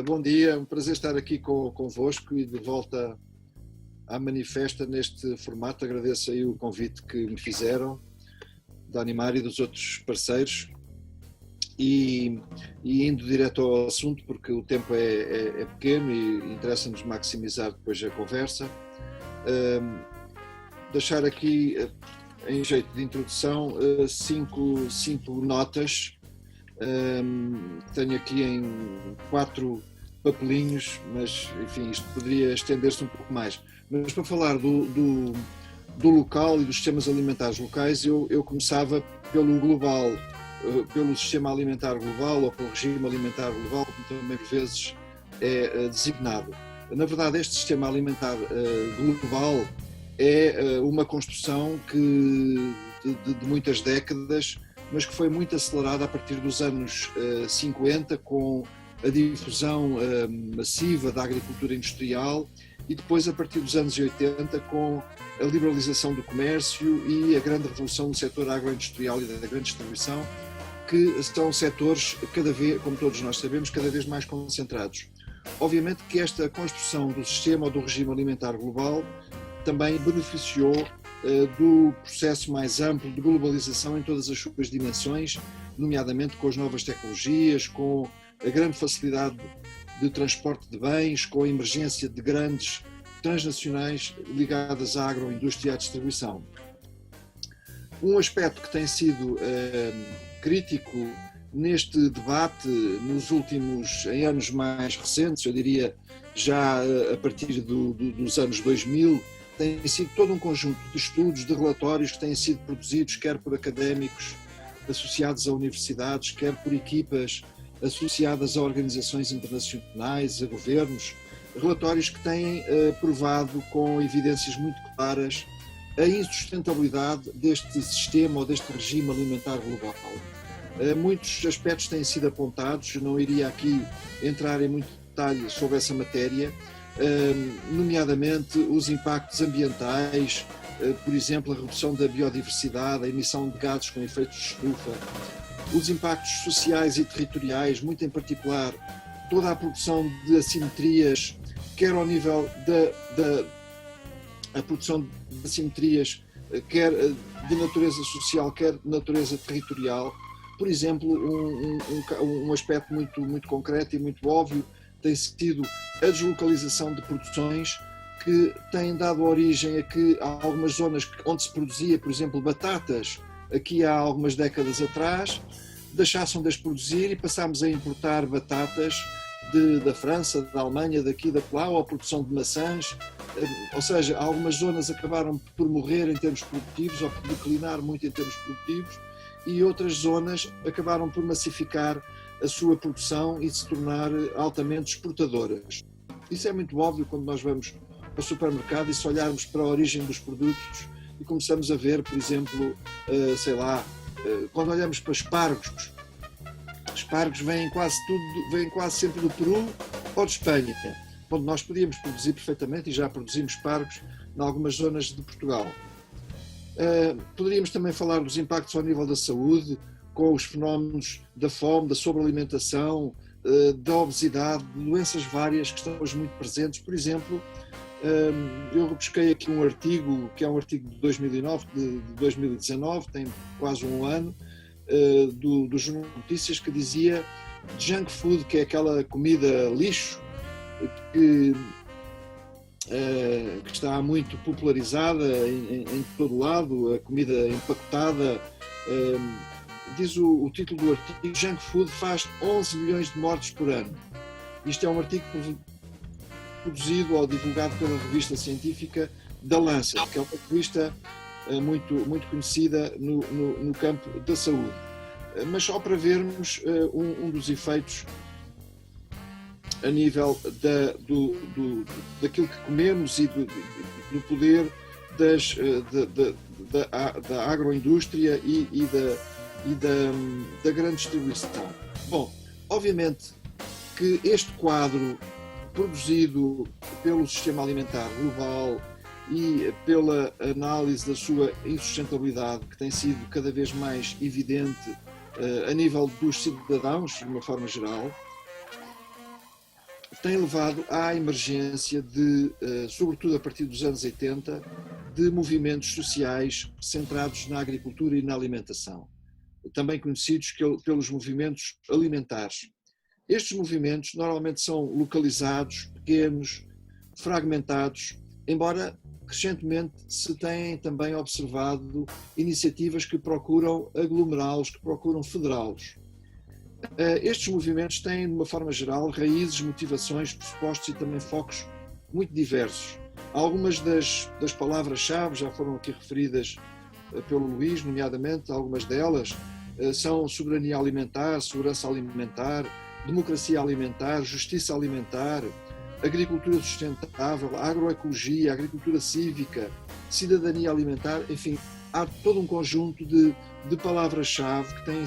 Bom dia, é um prazer estar aqui convosco e de volta à Manifesta neste formato. Agradeço aí o convite que me fizeram, da Animar e dos outros parceiros. E indo direto ao assunto, porque o tempo é pequeno e interessa-nos maximizar depois a conversa, deixar aqui, em jeito de introdução, cinco notas. Tenho aqui em 4 papelinhos, mas enfim, isto poderia estender-se um pouco mais. Mas para falar do local e dos sistemas alimentares locais, eu começava pelo global, pelo sistema alimentar global ou pelo regime alimentar global, como também por vezes é designado. Na verdade, este sistema alimentar global é uma construção de muitas décadas, mas que foi muito acelerada a partir dos anos 50, com a difusão massiva da agricultura industrial, e depois a partir dos anos 80 com a liberalização do comércio e a grande revolução do setor agroindustrial e da grande distribuição, que são setores, cada vez, como todos nós sabemos, cada vez mais concentrados. Obviamente que esta construção do sistema ou do regime alimentar global também beneficiou do processo mais amplo de globalização em todas as suas dimensões, nomeadamente com as novas tecnologias, com a grande facilidade de transporte de bens, com a emergência de grandes transnacionais ligadas à agroindústria e à distribuição. Um aspecto que tem sido crítico neste debate em anos mais recentes, eu diria já a partir dos anos 2000, tem sido todo um conjunto de estudos, de relatórios que têm sido produzidos quer por académicos associados a universidades, quer por equipas associadas a organizações internacionais, a governos, relatórios que têm provado com evidências muito claras a insustentabilidade deste sistema ou deste regime alimentar global. Muitos aspectos têm sido apontados, eu não iria aqui entrar em muito detalhe sobre essa matéria, nomeadamente os impactos ambientais, por exemplo, a redução da biodiversidade, a emissão de gases com efeitos de estufa, os impactos sociais e territoriais, muito em particular toda a produção de assimetrias, quer ao nível da produção de assimetrias, quer de natureza social, quer de natureza territorial. Por exemplo, um aspecto muito concreto e muito óbvio tem sido a deslocalização de produções que têm dado origem a que há algumas zonas onde se produzia, por exemplo, batatas, aqui há algumas décadas atrás, deixassem de as produzir e passámos a importar batatas da França, da Alemanha, daqui, da lá, ou a produção de maçãs. Ou seja, algumas zonas acabaram por morrer em termos produtivos ou por declinar muito em termos produtivos, e outras zonas acabaram por massificar a sua produção e se tornar altamente exportadoras. Isso é muito óbvio quando nós vamos ao supermercado e se olharmos para a origem dos produtos e começamos a ver, por exemplo, quando olhamos para espargos vêm quase sempre do Peru ou de Espanha, onde nós podíamos produzir perfeitamente e já produzimos espargos em algumas zonas de Portugal. Poderíamos também falar dos impactos ao nível da saúde, com os fenómenos da fome, da sobrealimentação, da obesidade, de doenças várias que estão hoje muito presentes. Por exemplo, eu busquei aqui um artigo, que é um artigo de 2009, de 2019, tem quase um ano, do Jornal de Notícias, que dizia junk food, que é aquela comida lixo, que está muito popularizada em todo lado, a comida empacotada. Diz o título do artigo: junk food faz 11 milhões de mortes por ano. Isto é um artigo produzido ou divulgado pela revista científica The Lancet, que é uma revista muito conhecida no campo da saúde. Mas só para vermos um dos efeitos a nível daquilo que comemos e do poder da agroindústria e da grande distribuição. Bom, obviamente que este quadro produzido pelo sistema alimentar global e pela análise da sua insustentabilidade, que tem sido cada vez mais evidente a nível dos cidadãos, de uma forma geral, tem levado à emergência de, sobretudo a partir dos anos 80, de movimentos sociais centrados na agricultura e na alimentação, também conhecidos pelos movimentos alimentares. Estes movimentos normalmente são localizados, pequenos, fragmentados, embora recentemente se tenham também observado iniciativas que procuram aglomerá-los, que procuram federá-los. Estes movimentos têm, de uma forma geral, raízes, motivações, pressupostos e também focos muito diversos. Algumas das palavras-chave já foram aqui referidas pelo Luís, nomeadamente, algumas delas são soberania alimentar, segurança alimentar, democracia alimentar, justiça alimentar, agricultura sustentável, agroecologia, agricultura cívica, cidadania alimentar, enfim, há todo um conjunto de palavras-chave que têm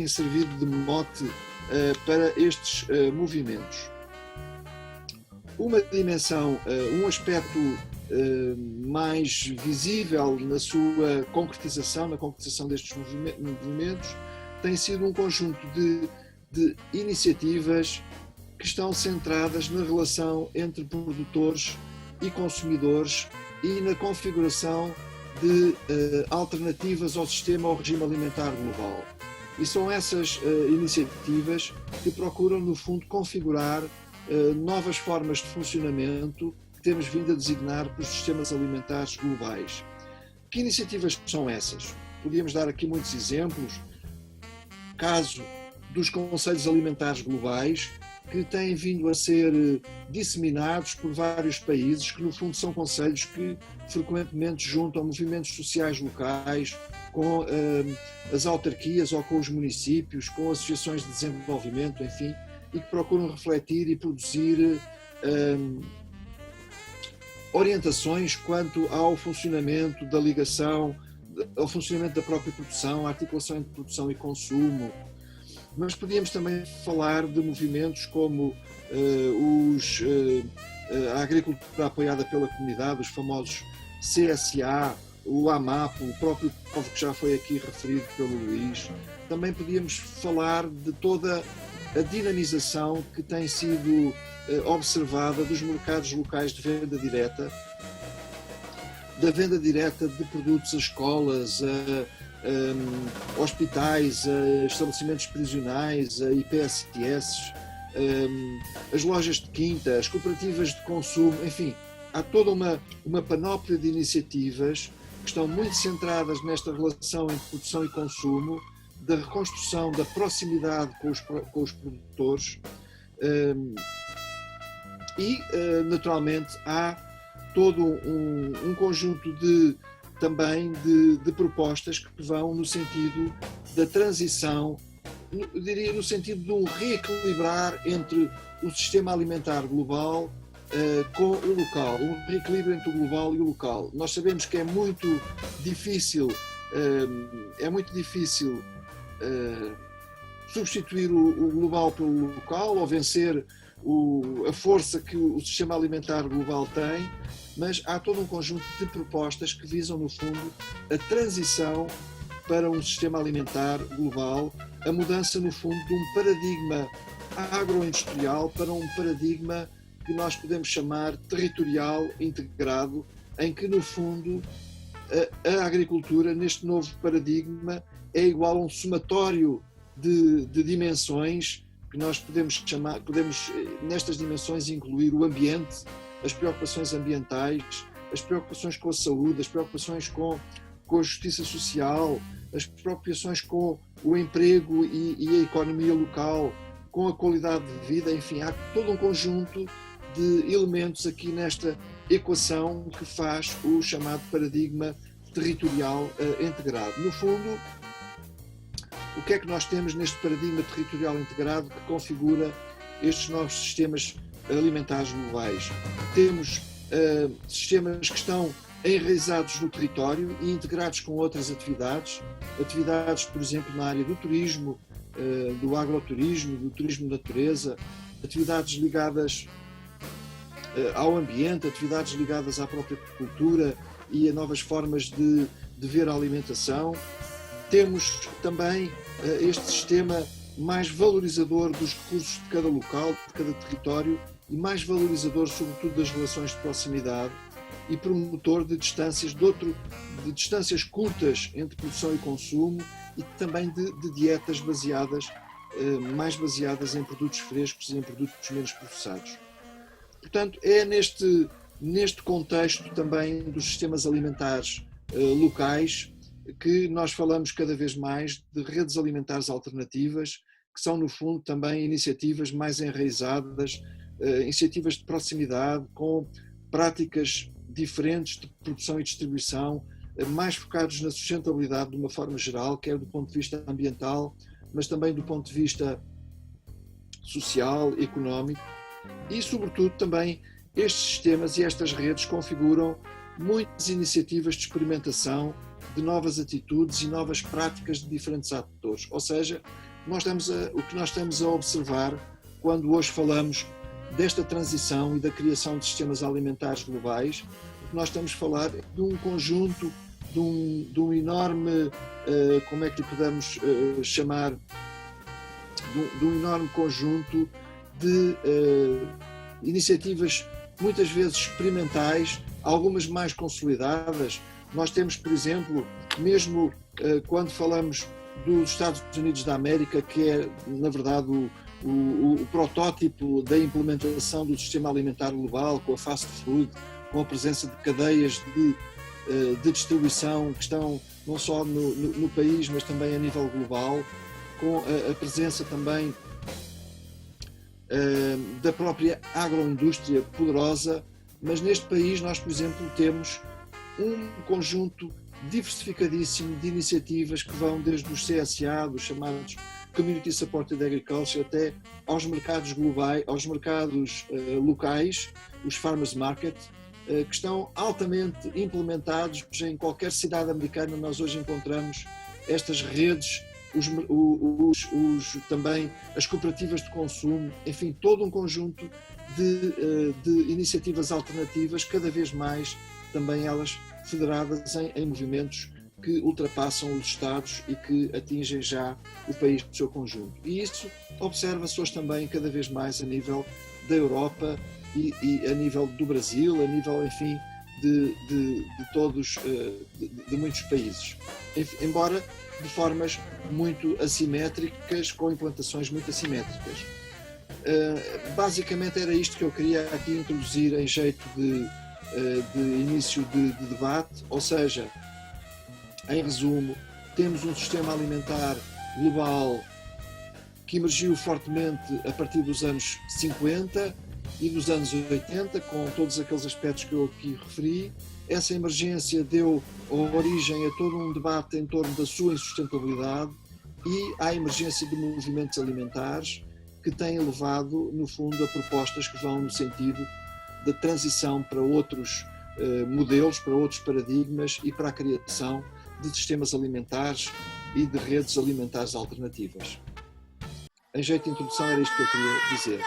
servido de mote para estes movimentos. Uma dimensão, um aspecto mais visível na sua concretização, na concretização destes movimentos, tem sido um conjunto de iniciativas que estão centradas na relação entre produtores e consumidores e na configuração de alternativas ao sistema, ao regime alimentar global. E são essas iniciativas que procuram, no fundo, configurar novas formas de funcionamento que temos vindo a designar por sistemas alimentares globais. Que iniciativas são essas? Podíamos dar aqui muitos exemplos. Caso dos Conselhos Alimentares Globais, que têm vindo a ser disseminados por vários países, que no fundo são conselhos que frequentemente juntam movimentos sociais locais com as autarquias ou com os municípios, com associações de desenvolvimento, enfim, e que procuram refletir e produzir orientações quanto ao funcionamento da ligação, ao funcionamento da própria produção, à articulação entre produção e consumo. Mas podíamos também falar de movimentos como a agricultura apoiada pela comunidade, os famosos CSA, o AMAP, o próprio povo que já foi aqui referido pelo Luís. Também podíamos falar de toda a dinamização que tem sido observada dos mercados locais de venda direta, da venda direta de produtos a escolas, hospitais, estabelecimentos prisionais, IPSS, as lojas de quinta, as cooperativas de consumo, enfim, há toda uma panóplia de iniciativas que estão muito centradas nesta relação entre produção e consumo, da reconstrução da proximidade com os produtores e, naturalmente, há todo um conjunto também de propostas que vão no sentido da transição, eu diria no sentido de um reequilibrar entre o sistema alimentar global com o local, um reequilíbrio entre o global e o local. Nós sabemos que é muito difícil substituir o global pelo local ou vencer a força que o sistema alimentar global tem, mas há todo um conjunto de propostas que visam, no fundo, a transição para um sistema alimentar global, a mudança, no fundo, de um paradigma agroindustrial para um paradigma que nós podemos chamar territorial integrado, em que, no fundo, a agricultura, neste novo paradigma, é igual a um somatório de dimensões que nós podemos nestas dimensões, incluir o ambiente, as preocupações ambientais, as preocupações com a saúde, as preocupações com a justiça social, as preocupações com o emprego e a economia local, com a qualidade de vida, enfim, há todo um conjunto de elementos aqui nesta equação que faz o chamado paradigma territorial integrado. No fundo, o que é que nós temos neste paradigma territorial integrado que configura estes novos sistemas alimentares globais? Temos sistemas que estão enraizados no território e integrados com outras atividades, por exemplo, na área do turismo, do agroturismo, do turismo de natureza, atividades ligadas ao ambiente, atividades ligadas à própria cultura e a novas formas de ver a alimentação. Temos também este sistema mais valorizador dos recursos de cada local, de cada território e mais valorizador, sobretudo, das relações de proximidade e promotor de distâncias, de distâncias curtas entre produção e consumo e também de dietas mais baseadas em produtos frescos e em produtos menos processados. Portanto, é neste contexto também dos sistemas alimentares locais que nós falamos cada vez mais de redes alimentares alternativas, que são, no fundo, também iniciativas mais enraizadas, iniciativas de proximidade, com práticas diferentes de produção e distribuição, mais focados na sustentabilidade de uma forma geral, quer do ponto de vista ambiental, mas também do ponto de vista social, económico, e, sobretudo, também estes sistemas e estas redes configuram muitas iniciativas de experimentação de novas atitudes e novas práticas de diferentes atores. Ou seja, o que nós estamos a observar quando hoje falamos desta transição e da criação de sistemas alimentares globais, o que nós estamos a falar de um conjunto, de um enorme, como é que lhe podemos chamar, de um enorme conjunto de iniciativas muitas vezes experimentais, algumas mais consolidadas. Nós temos, por exemplo, mesmo quando falamos dos Estados Unidos da América, que é, na verdade, o protótipo da implementação do sistema alimentar global, com a fast food, com a presença de cadeias de distribuição que estão não só no país, mas também a nível global, com a presença também da própria agroindústria poderosa. Mas neste país nós, por exemplo, temos um conjunto diversificadíssimo de iniciativas que vão desde os CSA, dos chamados Community Supported Agriculture, até aos mercados globais, aos mercados locais, os Farmers Market, que estão altamente implementados em qualquer cidade americana. Nós hoje encontramos estas redes, também as cooperativas de consumo, enfim, todo um conjunto de iniciativas alternativas, cada vez mais também elas federadas em movimentos que ultrapassam os Estados e que atingem já o país no seu conjunto. E isso observa-se hoje também cada vez mais a nível da Europa e a nível do Brasil, a nível, enfim, de todos, de muitos países. Embora de formas muito assimétricas, com implantações muito assimétricas. Basicamente era isto que eu queria aqui introduzir em jeito de início de debate, ou seja, em resumo, temos um sistema alimentar global que emergiu fortemente a partir dos anos 50 e dos anos 80, com todos aqueles aspectos que eu aqui referi. Essa emergência deu origem a todo um debate em torno da sua insustentabilidade e à emergência de movimentos alimentares que têm levado, no fundo, a propostas que vão no sentido da transição para outros modelos, para outros paradigmas e para a criação de sistemas alimentares e de redes alimentares alternativas. Em jeito de introdução era isto que eu queria dizer.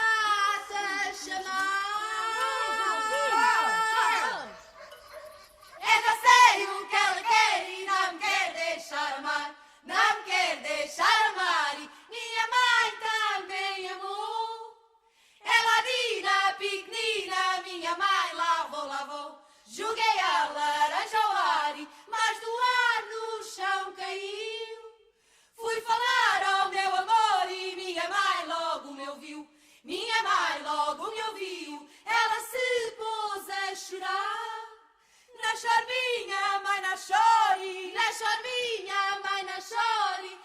Joguei a laranja ao ar, mas do ar no chão caiu. Fui falar ao meu amor e minha mãe logo me ouviu. Minha mãe logo me ouviu, ela se pôs a chorar. Não chore minha mãe, não chore, não chore minha mãe, não chore.